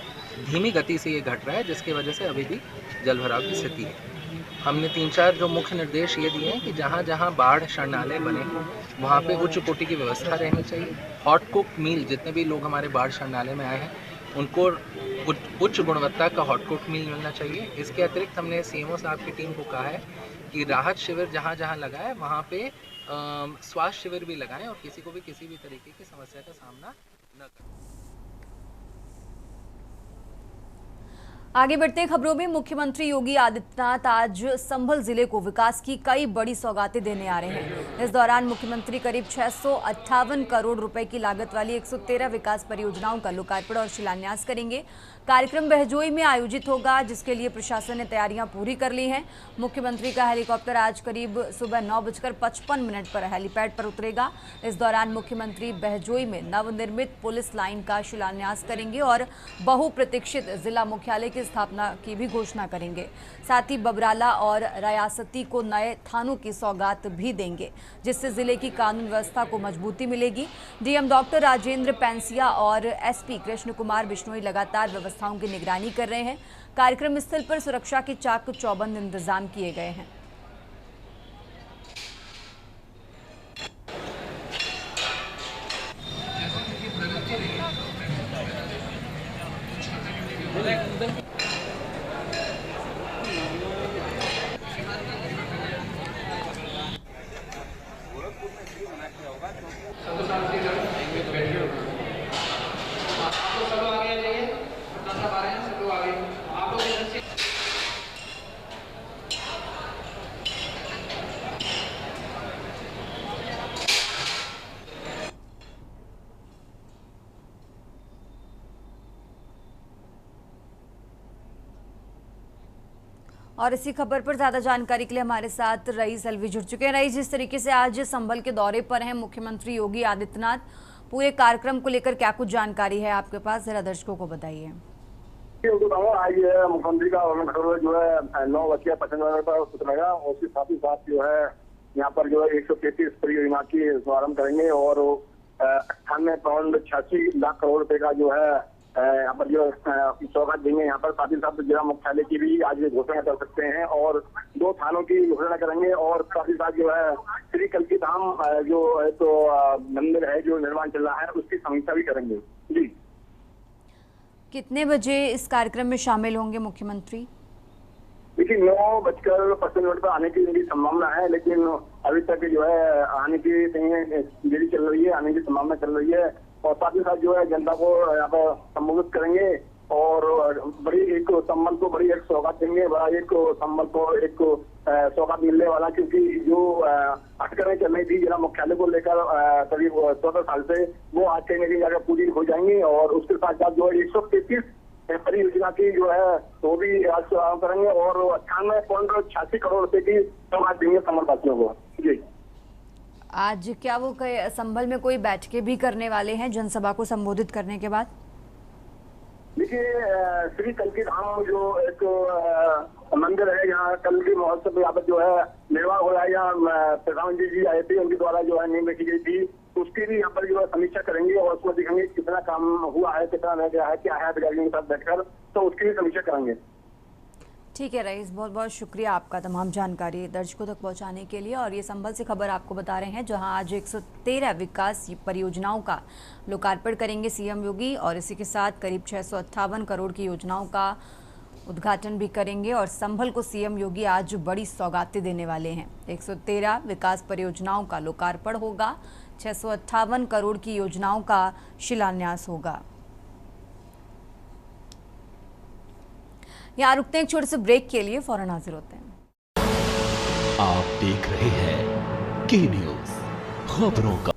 धीमी गति से ये घट रहा है, जिसकी वजह से अभी भी जल भराव की स्थिति है। हमने 3-4 जो मुख्य निर्देश ये दिए हैं कि जहाँ जहाँ बाढ़ शरणालय बने वहाँ पे उच्च कोटि की व्यवस्था रहनी चाहिए। हॉट कुक मील, जितने भी लोग हमारे बाढ़ शरणालय में आए हैं उनको उच्च गुणवत्ता का हॉट कुक मील मिलना चाहिए। इसके अतिरिक्त हमने CMO साहब की टीम को कहा है कि राहत शिविर जहाँ जहाँ लगा है वहाँ पे स्वास्थ्य शिविर भी लगाएं और किसी को भी किसी भी तरीके की समस्या का सामना न करें। आगे बढ़ते हैं खबरों में। मुख्यमंत्री योगी आदित्यनाथ आज संभल जिले को विकास की कई बड़ी सौगातें देने आ रहे हैं। इस दौरान मुख्यमंत्री करीब 658 करोड़ रुपए की लागत वाली 113 विकास परियोजनाओं का लोकार्पण और शिलान्यास करेंगे। कार्यक्रम बहजोई में आयोजित होगा, जिसके लिए प्रशासन ने तैयारियां पूरी कर ली हैं। मुख्यमंत्री का हेलीकॉप्टर आज करीब सुबह 9:55 पर हेलीपैड पर उतरेगा। इस दौरान मुख्यमंत्री बहजोई में नवनिर्मित पुलिस लाइन का शिलान्यास करेंगे और बहुप्रतीक्षित जिला मुख्यालय की स्थापना की भी घोषणा करेंगे। साथ ही बबराला और रियासती को नए थानों की सौगात भी देंगे, जिससे जिले की कानून व्यवस्था को मजबूती मिलेगी। डीएम डॉक्टर राजेंद्र पैंसिया और SP कृष्ण कुमार बिश्नोई लगातार व्यवस्थाओं की निगरानी कर रहे हैं। कार्यक्रम स्थल पर सुरक्षा के चाक चौबंद इंतजाम किए गए हैं। और इसी खबर पर ज्यादा जानकारी के लिए हमारे साथ रईस अलवी जुड़ चुके हैं। रईस, जिस तरीके से आज संभल के दौरे पर हैं मुख्यमंत्री योगी आदित्यनाथ, पूरे कार्यक्रम को लेकर क्या कुछ जानकारी है आपके पास, जरा दर्शकों को बताइए। आज मुख्यमंत्री का जो है 9:55 पर उतरेगा। उसके साथ ही साथ जो है यहाँ पर जो है 133 परियोजना की शुभारम्भ करेंगे और 98.86 लाख करोड़ रुपए का जो है यहाँ पर जो सौगात देंगे। यहाँ पर साथ ही साथ जिला मुख्यालय की भी आज घोषणा कर सकते हैं और 2 थानों की घोषणा करेंगे और साथ ही साथ जो है श्री कल्की धाम जो है तो मंदिर है जो निर्माण चल रहा है उसकी समीक्षा भी करेंगे। जी, कितने बजे इस कार्यक्रम में शामिल होंगे मुख्यमंत्री? देखिए 9:55 पर आने की मेरी संभावना है, लेकिन अभी तक जो है आने की देरी चल रही है, आने की संभावना चल रही है। और साथ ही साथ जो है जनता को यहाँ पर संबोधित करेंगे और बड़ी एक संबल को बड़ी एक सौगात देंगे। बड़ा एक संबल को एक सौगात मिलने वाला, क्योंकि जो अटकलें चल रही थी जिला मुख्यालय को लेकर करीब 14 साल से, वो आज कहीं न कहीं जाकर पूरी हो जाएंगी। और उसके साथ साथ जो है 133 परियोजना की जो है वो भी आज शुभारम्भ करेंगे और 98.86 करोड़ रुपए की सौगात देंगे संबलवासियों को। जी, आज क्या वो संभल में कोई बैठकें भी करने वाले हैं जनसभा को संबोधित करने के बाद? देखिए श्री कल्की धाम जो एक मंदिर है, यहाँ कल की महोत्सव यहाँ पर जो है निर्वाह हो रहा है। यहाँ प्रधानमंत्री जी आए थे, उनके द्वारा जो है नींव रखी गई थी, उसकी भी यहाँ पर जो है समीक्षा करेंगे और उसमें देखेंगे कितना काम हुआ है, कितना रह गया है, क्या है अधिकारियों के साथ बैठकर, तो उसकी भी समीक्षा करेंगे। ठीक है रईस, बहुत बहुत शुक्रिया आपका तमाम जानकारी दर्शकों तक पहुंचाने के लिए। और ये संभल से खबर आपको बता रहे हैं, जहां आज 113 विकास परियोजनाओं का लोकार्पण करेंगे सीएम योगी और इसी के साथ करीब 658 करोड़ की योजनाओं का उद्घाटन भी करेंगे। और संभल को सीएम योगी आज बड़ी सौगातें देने वाले हैं। 113 विकास परियोजनाओं का लोकार्पण होगा, 658 करोड़ की योजनाओं का शिलान्यास होगा। यहाँ रुकते हैं एक छोटे से ब्रेक के लिए, फौरन हाजिर होते हैं। आप देख रहे हैं के न्यूज़ खबरों का।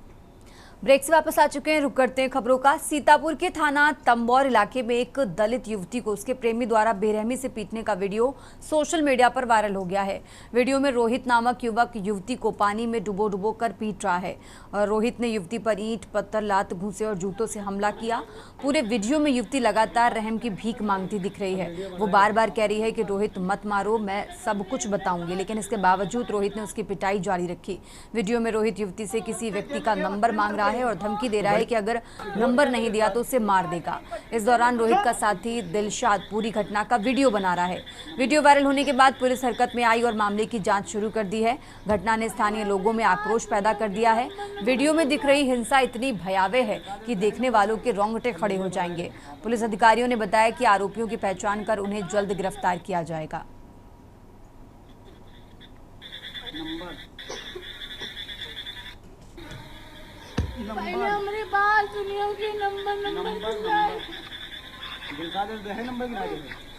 ब्रेक से वापस आ चुके हैं, रुक करते हैं खबरों का। सीतापुर के थाना तंबौर इलाके में एक दलित युवती को उसके प्रेमी द्वारा बेरहमी से पीटने का वीडियो सोशल मीडिया पर वायरल हो गया है। वीडियो में रोहित नामक युवक युवती को पानी में डुबो कर पीट रहा है और रोहित ने युवती पर ईंट, पत्थर, लात, घूंसे और जूतों से हमला किया। पूरे वीडियो में युवती लगातार रहम की भीख मांगती दिख रही है। वो बार बार कह रही है कि रोहित मत मारो, मैं सब कुछ बताऊंगी, लेकिन इसके बावजूद रोहित ने उसकी पिटाई जारी रखी। वीडियो में रोहित युवती से किसी व्यक्ति का नंबर मांग रहा है और धमकी दे रहा है कि अगर नंबर नहीं दिया तो उसे मार देगा। इस दौरान रोहित का साथी दिलशाद पूरी घटना का वीडियो बना रहा है। वीडियो वायरल होने के बाद पुलिस हरकत में आई और मामले की जांच शुरू कर दी है। घटना ने स्थानीय लोगों में आक्रोश पैदा कर दिया है। वीडियो में दिख रही हिंसा इतनी भयावह है कि देखने वालों के रोंगटे खड़े हो जाएंगे। पुलिस अधिकारियों ने बताया कि आरोपियों की पहचान कर उन्हें जल्द गिरफ्तार किया जाएगा। पहले हमारी बात सुनियो कि नंबर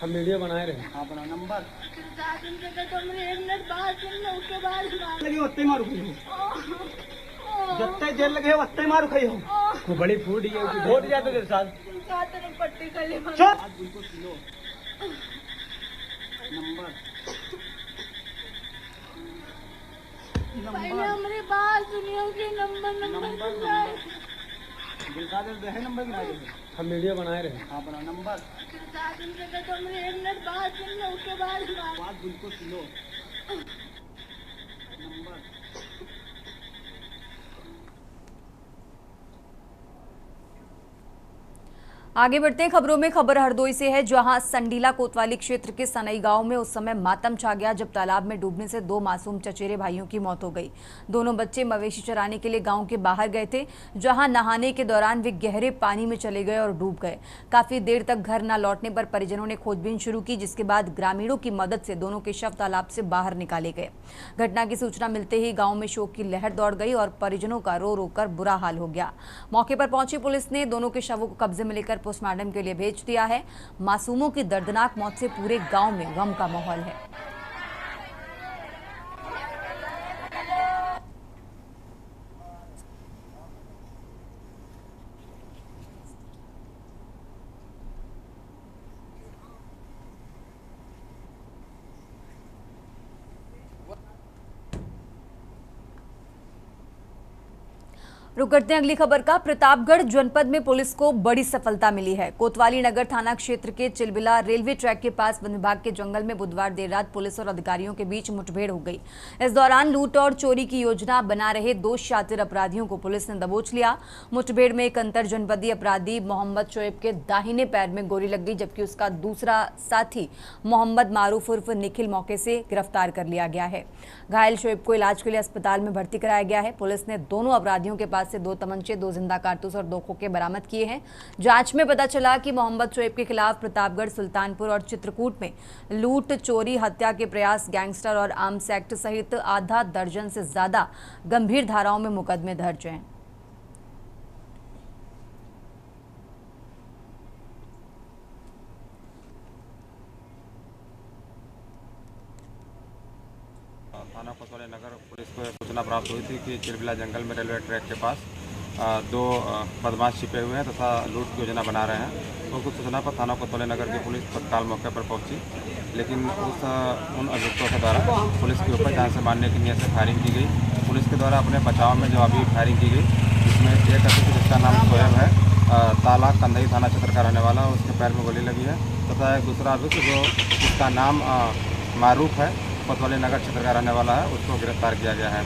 हम वीडियो बनाए रहे। हाँ बना नंबर तो हमने 1 मिनट बात सुन लो, उसके बाद लगे वत्ते मारू खई हो जत्ते जेल लगे वत्ते मारू खई हो को बड़ी फूट है फूट जाते तेरे साथ पट्टी कर ले नंबर पहले हमारी बात सुनियो कि नंबर है नंबर हम वीडियो बनाए रहे। हाँ बना नंबर तो हमने 1 मिनट बात सुन लो, उसके बाद बात बिल्कुल सुनो। नंबर आगे बढ़ते हैं खबरों में। खबर हरदोई से है, जहां संडीला कोतवाली क्षेत्र के सनई गांव में उस समय मातम छा गया जब तालाब में डूबने से 2 मासूम चचेरे भाइयों की मौत हो गई। दोनों बच्चे मवेशी चराने के लिए गांव के बाहर गए थे, जहां नहाने के दौरान वे गहरे पानी में चले गए और डूब गए। काफी देर तक घर न लौटने पर परिजनों ने खोजबीन शुरू की, जिसके बाद ग्रामीणों की मदद से दोनों के शव तालाब से बाहर निकाले गए। घटना की सूचना मिलते ही गाँव में शोक की लहर दौड़ गई और परिजनों का रो रो कर बुरा हाल हो गया। मौके पर पहुंची पुलिस ने दोनों के शवों को कब्जे में लेकर पोस्टमार्टम के लिए भेज दिया है। मासूमों की दर्दनाक मौत से पूरे गांव में गम का माहौल है। रुक करते हैं अगली खबर का। प्रतापगढ़ जनपद में पुलिस को बड़ी सफलता मिली है। कोतवाली नगर थाना क्षेत्र के चिलबिला रेलवे ट्रैक के पास वन विभाग के जंगल में बुधवार देर रात पुलिस और अधिकारियों के बीच मुठभेड़ हो गई। इस दौरान लूट और चोरी की योजना बना रहे 2 शातिर अपराधियों को पुलिस ने दबोच लिया। मुठभेड़ में एक अंतर जनपदीय अपराधी मोहम्मद शोएब के दाहिने पैर में गोली लग गई, जबकि उसका दूसरा साथी मोहम्मद मारूफ उर्फ निखिल मौके से गिरफ्तार कर लिया गया है। घायल शोएब को इलाज के लिए अस्पताल में भर्ती कराया गया है। पुलिस ने दोनों अपराधियों के पास से 2 तमंचे, 2 जिंदा कारतूस और 2 खोखे बरामद किए हैं। जांच में पता चला कि मोहम्मद शोएब के खिलाफ प्रतापगढ़, सुल्तानपुर और चित्रकूट में लूट, चोरी, हत्या के प्रयास, गैंगस्टर और आर्म्स एक्ट सहित आधा दर्जन से ज्यादा गंभीर धाराओं में मुकदमे दर्ज हैं। थाना कोतवाली नगर पुलिस को सूचना प्राप्त हुई थी कि चिलबिला जंगल में रेलवे ट्रैक के पास 2 बदमाश छिपे हुए हैं तथा लूट की योजना बना रहे हैं। उनको सूचना पर थाना कोतवाली नगर की पुलिस तत्काल मौके पर पहुंची, लेकिन उन अभियुक्तों के द्वारा पुलिस के ऊपर जान से मारने की नीयत से फायरिंग की गई। पुलिस के द्वारा अपने बचाव में जवाबी फायरिंग की गई, जिसमें एक अभियुक्त जिसका नाम शोएब है, ताला कंदई थाना क्षेत्र का रहने वाला, उसके पैर में गोली लगी है, तथा एक दूसरा अभियुक्त जिसका नाम मारूफ है, कोतवाली नगर क्षेत्र का रहने वाला है, उसको गिरफ्तार किया गया है।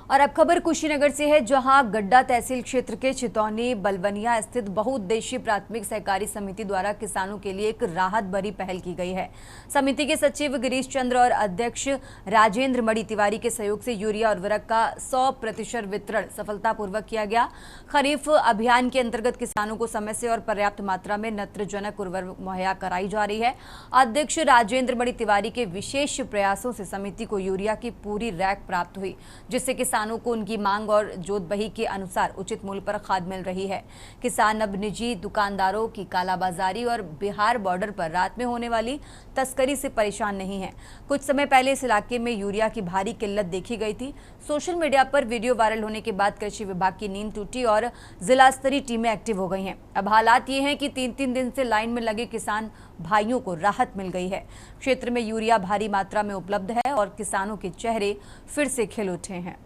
और अब खबर कुशीनगर से है, जहां गड्डा तहसील क्षेत्र के चितौनी बलवनिया स्थित बहुउद्देशीय प्राथमिक सहकारी समिति द्वारा किसानों के लिए एक राहत भरी पहल की गई है। समिति के सचिव गिरीश चंद्र और अध्यक्ष राजेंद्र मणि तिवारी के सहयोग से यूरिया उर्वरक का 100% वितरण सफलतापूर्वक किया गया। खरीफ अभियान के अंतर्गत किसानों को समय से और पर्याप्त मात्रा में नत्रजनक उर्वरक मुहैया कराई जा रही है। अध्यक्ष राजेंद्र मणि तिवारी के विशेष प्रयासों से समिति को यूरिया की पूरी रैक प्राप्त हुई, जिससे किसानों को उनकी मांग और जोतबही के अनुसार उचित मूल्य पर खाद मिल रही है। किसान अब निजी दुकानदारों की कालाबाजारी और बिहार बॉर्डर पर रात में होने वाली तस्करी से परेशान नहीं है। कुछ समय पहले इस इलाके में यूरिया की भारी किल्लत देखी गई थी। सोशल मीडिया पर वीडियो वायरल होने के बाद कृषि विभाग की नींद टूटी और जिला स्तरीय टीमें एक्टिव हो गई हैं। अब हालात ये हैं कि 3-3 दिन से लाइन में लगे किसान भाइयों को राहत मिल गई है। क्षेत्र में यूरिया भारी मात्रा में उपलब्ध है और किसानों के चेहरे फिर से खिल उठे हैं।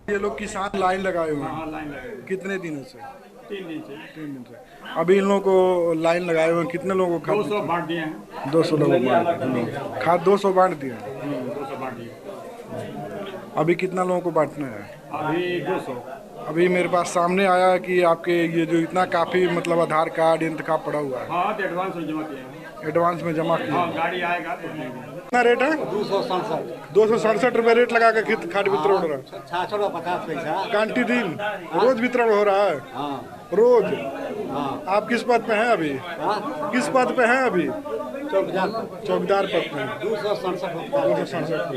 ये लोग किसान लाइन लगाए हुए हैं। कितने दिनों से? 3 दिन से। अभी इन लोगों को लाइन लगाए हुए हैं, कितने लोगों को खाद 200 बांट दिए हैं। 200 लोगों को बांट खाद 200 बांट दिए। 200 बांट दिए। अभी कितना लोगों को बांटना है? अभी 200। अभी मेरे पास सामने आया है कि आपके ये जो इतना काफी मतलब आधार कार्ड इंतखाब पड़ा हुआ है। हाँ, तो एडवांस में जमा किया है। एडवांस में जमा किया। हाँ, गाड़ी आएगा तो कितना रेट है? 267 रुपए रेट लगा के खाद वितरण हो रहा है। 50 पैसा कांटी दिन रोज वितरण हो रहा है। रोज। आप किस पद पे हैं अभी? किस पद पे हैं अभी? चौकीदार पद पे। 267।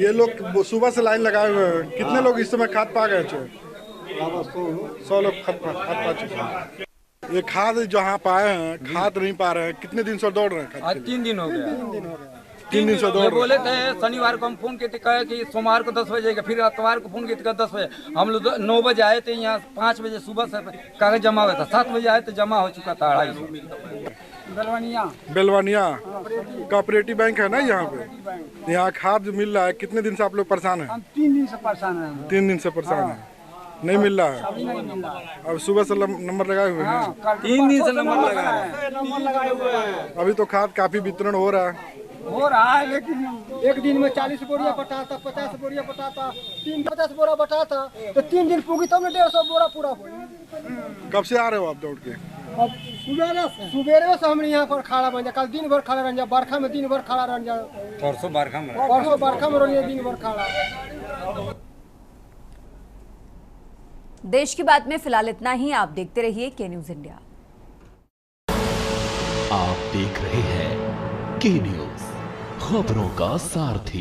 ये लोग सुबह से लाइन लगाए हुए हैं। कितने लोग इस समय खाद पा गए? 100 लोग खाद पा चुके हैं। ये खाद जहाँ पाए हैं, खाद नहीं पा रहे हैं। कितने दिन से दौड़ रहे हैं? आज 3 दिन हो गया। 3 दिन से दौड़ रहे बोले थे शनिवार को हम फोन किए थे, कहे कि सोमवार को 10 बजे, फिर इतवार को फोन किए थे 10 बजे। हम लोग 9 बजे आए थे यहाँ, 5 बजे सुबह से कागज जमा हुआ था। 7 बजे आए तो जमा हो चुका था 250। बेलवानिया कोऑपरेटिव बैंक है ना यहाँ पे। यहाँ खाद मिल रहा है। कितने दिन से आप लोग परेशान हैं? 3 दिन से परेशान हैं। 3 दिन से परेशान है, नहीं मिल रहा है। अब सुबह से नंबर लगाए हुए हैं। 3 दिन से नंबर लगाए हुए हैं। अभी तो खाद काफी वितरण हो रहा है, लेकिन एक दिन में 40 बोरिया बटाता, 50 बोरिया बटाता, 50 बोरा बटाता, तो 3 दिन पूगी तब 150 बोरा पूरा हो। कब से आ रहे हो आप दौड़ के? अब सुबेरे से हम यहाँ पर खड़ा बन जा। कल दिन भर खड़ा रह जा, बरखा में दिन भर खड़ा रह जा। परसों बरखा में रहिए दिन भर खड़ा। देश की बात में फिलहाल इतना ही। आप देखते रहिए के न्यूज इंडिया। आप देख रहे हैं के न्यूज, खबरों का सारथी।